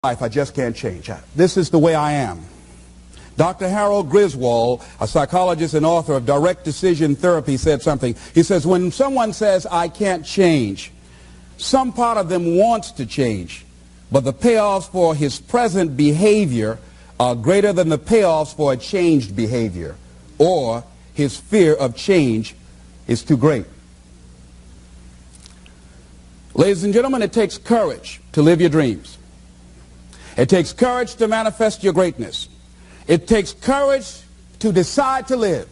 life, I just can't change. This is the way I am. Dr. Harold Griswold, a psychologist and author of Direct Decision Therapy, said something. He says, when someone says, I can't change, some part of them wants to change, but the payoffs for his present behavior are greater than the payoffs for a changed behavior, or his fear of change is too great. Ladies and gentlemen, it takes courage to live your dreams. It takes courage to manifest your greatness. It takes courage to decide to live,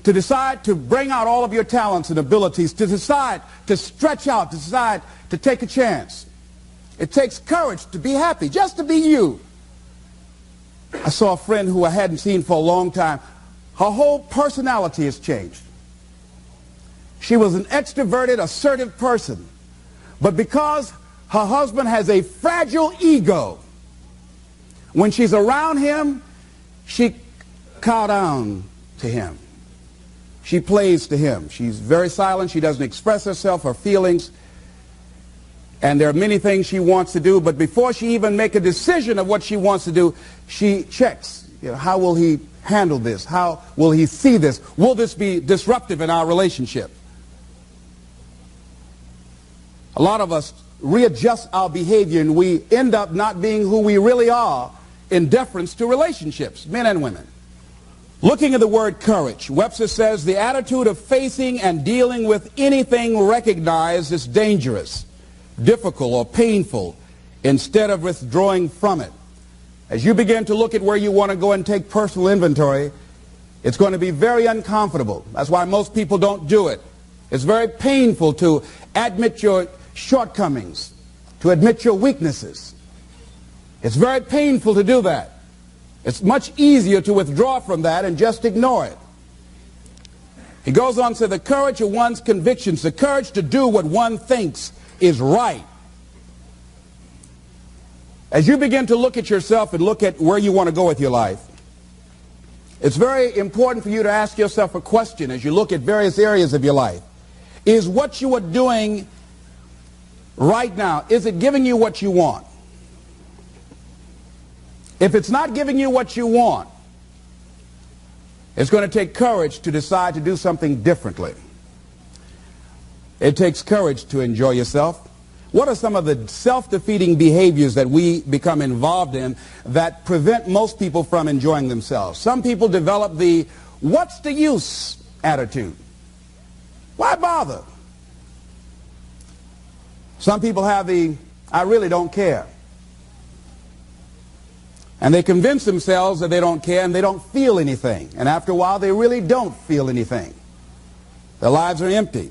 to decide to bring out all of your talents and abilities, to decide to stretch out, to decide to take a chance. It takes courage to be happy, just to be you. I saw a friend who I hadn't seen for a long time. Her whole personality has changed. She was an extroverted, assertive person, but because her husband has a fragile ego, when she's around him, she cows down to him. She plays to him. She's very silent. She doesn't express herself, her feelings. And there are many things she wants to do, but before she even makes a decision of what she wants to do, she checks. How will he handle this? How will he see this? Will this be disruptive in our relationship? A lot of us readjust our behavior and we end up not being who we really are in deference to relationships, men and women. Looking at the word courage, Webster says the attitude of facing and dealing with anything recognized as dangerous, difficult, or painful instead of withdrawing from it. As you begin to look at where you want to go and take personal inventory, it's going to be very uncomfortable. That's why most people don't do it. It's very painful to admit your shortcomings, to admit your weaknesses. It's very painful to do that. It's much easier to withdraw from that and just ignore it. He goes on to say the courage of one's convictions, the courage to do what one thinks is right. As you begin to look at yourself and look at where you want to go with your life, it's very important for you to ask yourself a question as you look at various areas of your life. Is what you are doing right now, is it giving you what you want? If it's not giving you what you want, it's going to take courage to decide to do something differently. It takes courage to enjoy yourself. What are some of the self-defeating behaviors that we become involved in that prevent most people from enjoying themselves? Some people develop the "what's the use" attitude. Why bother? Some people have the "I really don't care." And they convince themselves that they don't care and they don't feel anything. And after a while, they really don't feel anything. Their lives are empty.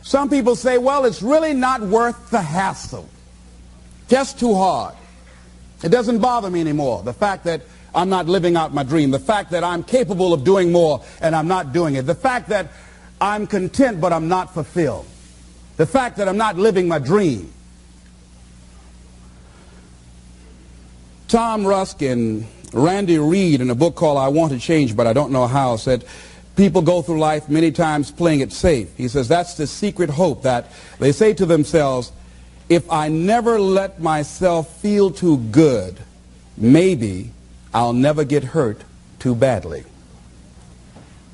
Some people say, well, it's really not worth the hassle. Just too hard. It doesn't bother me anymore. The fact that I'm not living out my dream. The fact that I'm capable of doing more and I'm not doing it. The fact that I'm content but I'm not fulfilled. The fact that I'm not living my dream. Tom Rusk and Randy Reed, in a book called I Want to Change But I Don't Know How, said people go through life many times playing it safe. He says that's the secret hope, that they say to themselves, if I never let myself feel too good, maybe I'll never get hurt too badly.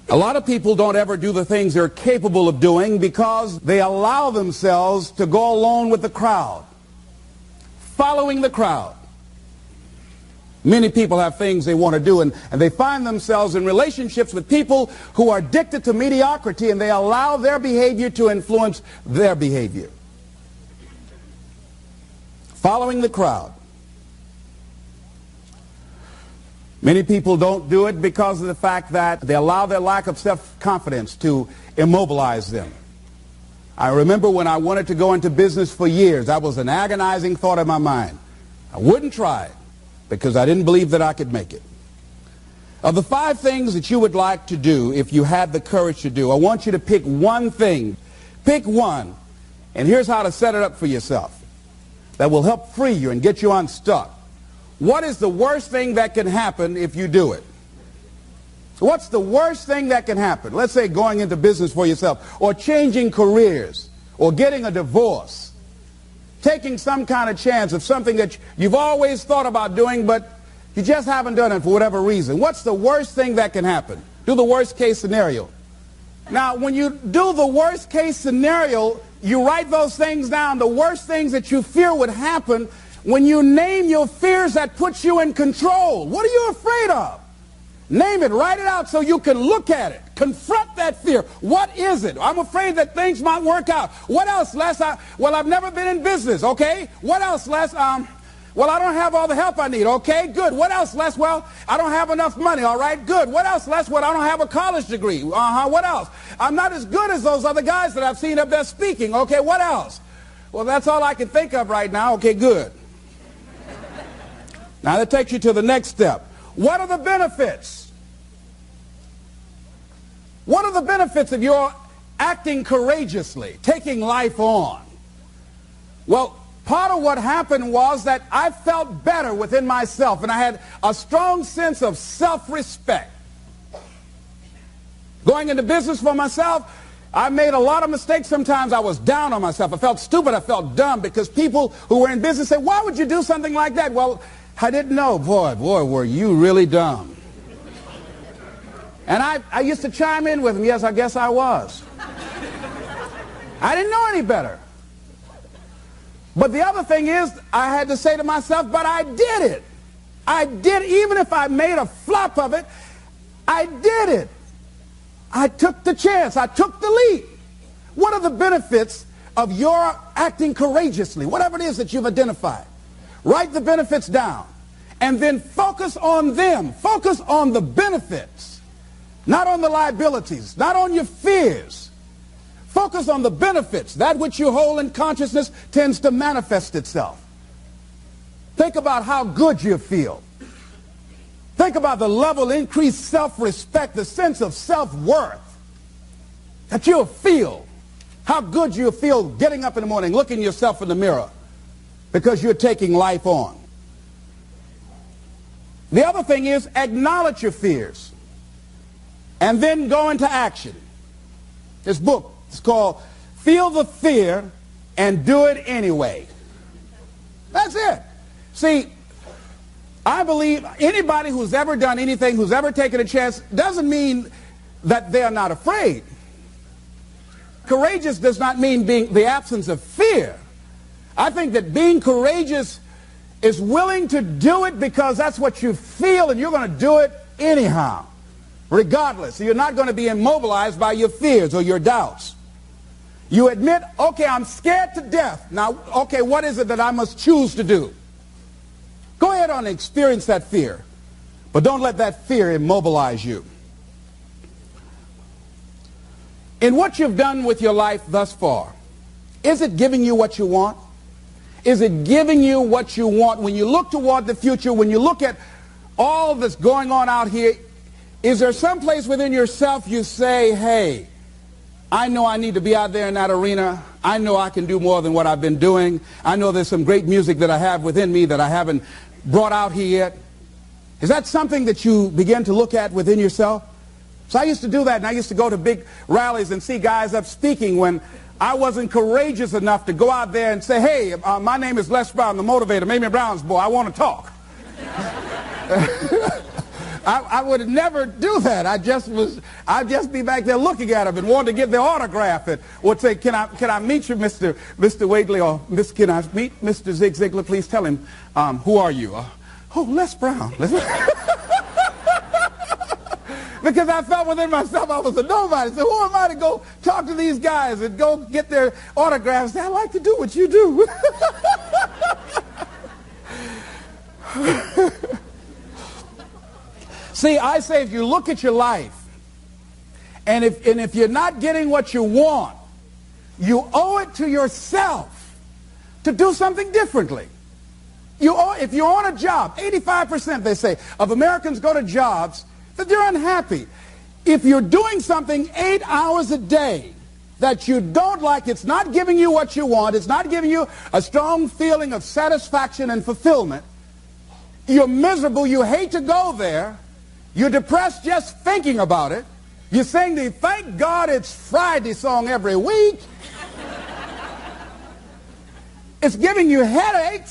A lot of people don't ever do the things they're capable of doing because they allow themselves to go along with the crowd, following the crowd. Many people have things they want to do, and they find themselves in relationships with people who are addicted to mediocrity, and they allow their behavior to influence their behavior. Following the crowd. Many people don't do it because of the fact that they allow their lack of self-confidence to immobilize them. I remember when I wanted to go into business for years, that was an agonizing thought in my mind. I wouldn't try it because I didn't believe that I could make it. Of the 5 things that you would like to do if you had the courage to do, I want you to pick one thing. Pick one. And here's how to set it up for yourself that will help free you and get you unstuck. What is the worst thing that can happen if you do it? What's the worst thing that can happen? Let's say going into business for yourself, or changing careers, or getting a divorce. taking some kind of chance of something that you've always thought about doing, but you just haven't done it for whatever reason. What's the worst thing that can happen? Do the worst case scenario. Now, when you do the worst case scenario, you write those things down, the worst things that you fear would happen. When you name your fears, that puts you in control. What are you afraid of? Name it, write it out so you can look at it. Confront that fear. What is it? I'm afraid that things might work out. What else, Les? Well, I've never been in business, okay? What else, Les? Well, I don't have all the help I need, okay? Good. What else, Les? Well, I don't have enough money, all right? Good. What else, Les? Well, I don't have a college degree. What else? I'm not as good as those other guys that I've seen up there speaking, okay? What else? Well, that's all I can think of right now, okay? Good. Now, that takes you to the next step. What are the benefits? What are the benefits of your acting courageously, taking life on? Well, part of what happened was that I felt better within myself, and I had a strong sense of self-respect. Going into business for myself, I made a lot of mistakes. Sometimes I was down on myself. I felt stupid. I felt dumb because people who were in business said, why would you do something like that? Well, I didn't know. Boy, were you really dumb. And I used to chime in with them. Yes, I guess I was. I didn't know any better. But the other thing is, I had to say to myself, but I did it. I did, even if I made a flop of it, I did it. I took the chance. I took the leap. What are the benefits of your acting courageously? Whatever it is that you've identified. Write the benefits down. And then focus on them. Focus on the benefits. Not on the liabilities. Not on your fears. Focus on the benefits. That which you hold in consciousness tends to manifest itself. Think about how good you feel. Think about the level of increased self-respect, the sense of self-worth that you'll feel. How good you'll feel getting up in the morning, looking yourself in the mirror because you're taking life on. The other thing is acknowledge your fears and then go into action. This book is called Feel the Fear and Do It Anyway. That's it. See, I believe anybody who's ever done anything, who's ever taken a chance, doesn't mean that they're not afraid. Courageous does not mean being the absence of fear. I think that being courageous is willing to do it because that's what you feel and you're going to do it anyhow, regardless. You're not going to be immobilized by your fears or your doubts. You admit, okay, I'm scared to death. Now, okay, what is it that I must choose to do? Go ahead and experience that fear, but don't let that fear immobilize you. In what you've done with your life thus far, is it giving you what you want? Is it giving you what you want? When you look toward the future, when you look at all that's going on out here, is there some place within yourself you say, hey, I know I need to be out there in that arena. I know I can do more than what I've been doing. I know there's some great music that I have within me that I haven't brought out here yet. Is that something that you begin to look at within yourself? So I used to do that, and I used to go to big rallies and see guys up speaking when I wasn't courageous enough to go out there and say, hey, my name is Les Brown, the motivator, Mamie Brown's boy, I want to talk. I would never do that. I'd just be back there looking at them and wanting to get their autograph and would say, can I meet you, Mr. Wakely, or can I meet Mr. Zig Ziglar? Please tell him, who are you? Oh, Les Brown. Because I felt within myself I was a nobody. So who am I to go talk to these guys and go get their autographs? I like to do what you do. See, I say if you look at your life, and if you're not getting what you want, you owe it to yourself to do something differently. If you're on a job, 85% they say of Americans go to jobs that they're unhappy. If you're doing something 8 hours a day that you don't like, it's not giving you what you want, it's not giving you a strong feeling of satisfaction and fulfillment, you're miserable, you hate to go there, you're depressed just thinking about it, you sing the Thank God It's Friday song every week, It's giving you headaches.